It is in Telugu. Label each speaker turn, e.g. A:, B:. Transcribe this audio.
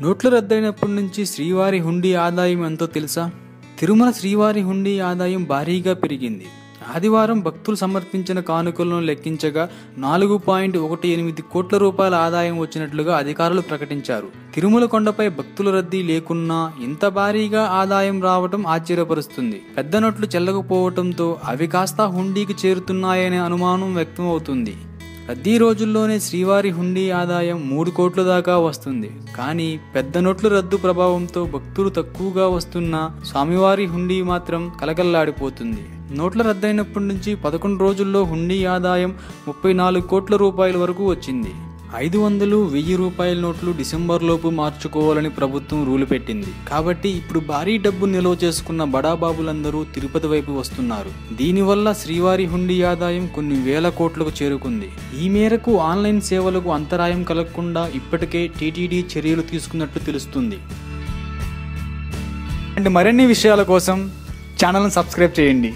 A: నోట్లు రద్దయినప్పటి నుంచి శ్రీవారి హుండీ ఆదాయం ఎంతో తెలుసా? తిరుమల శ్రీవారి హుండీ ఆదాయం భారీగా పెరిగింది. ఆదివారం భక్తులు సమర్పించిన కానుకలను లెక్కించగా 4.18 కోట్ల రూపాయల ఆదాయం వచ్చినట్లుగా అధికారులు ప్రకటించారు. తిరుమల కొండపై భక్తుల రద్దీ లేకున్నా ఇంత భారీగా ఆదాయం రావటం ఆశ్చర్యపరుస్తుంది. పెద్ద నోట్లు చెల్లకపోవటంతో అవి కాస్త హుండీకి చేరుతున్నాయనే అనుమానం వ్యక్తం అవుతుంది. రద్దీ రోజుల్లోనే శ్రీవారి హుండీ ఆదాయం 3 కోట్ల దాకా వస్తుంది. కానీ పెద్ద నోట్ల రద్దు ప్రభావంతో భక్తులు తక్కువగా వస్తున్న స్వామివారి హుండీ మాత్రం కలకల్లాడిపోతుంది. నోట్ల రద్దయినప్పటి నుంచి 11 రోజుల్లో హుండీ ఆదాయం 34 కోట్ల రూపాయల వరకు వచ్చింది. 500, 1000 రూపాయల నోట్లు డిసెంబర్లోపు మార్చుకోవాలని ప్రభుత్వం రూలు పెట్టింది. కాబట్టి ఇప్పుడు భారీ డబ్బు నిల్వ చేసుకున్న బడాబాబులందరూ తిరుపతి వైపు వస్తున్నారు. దీనివల్ల శ్రీవారి హుండీ ఆదాయం కొన్ని వేల కోట్లకు చేరుకుంది. ఈ మేరకు ఆన్లైన్ సేవలకు అంతరాయం కలగకుండా ఇప్పటికే టీటీడీ చర్యలు తీసుకున్నట్లు తెలుస్తుంది. మరిన్ని విషయాల కోసం ఛానల్ను సబ్స్క్రైబ్ చేయండి.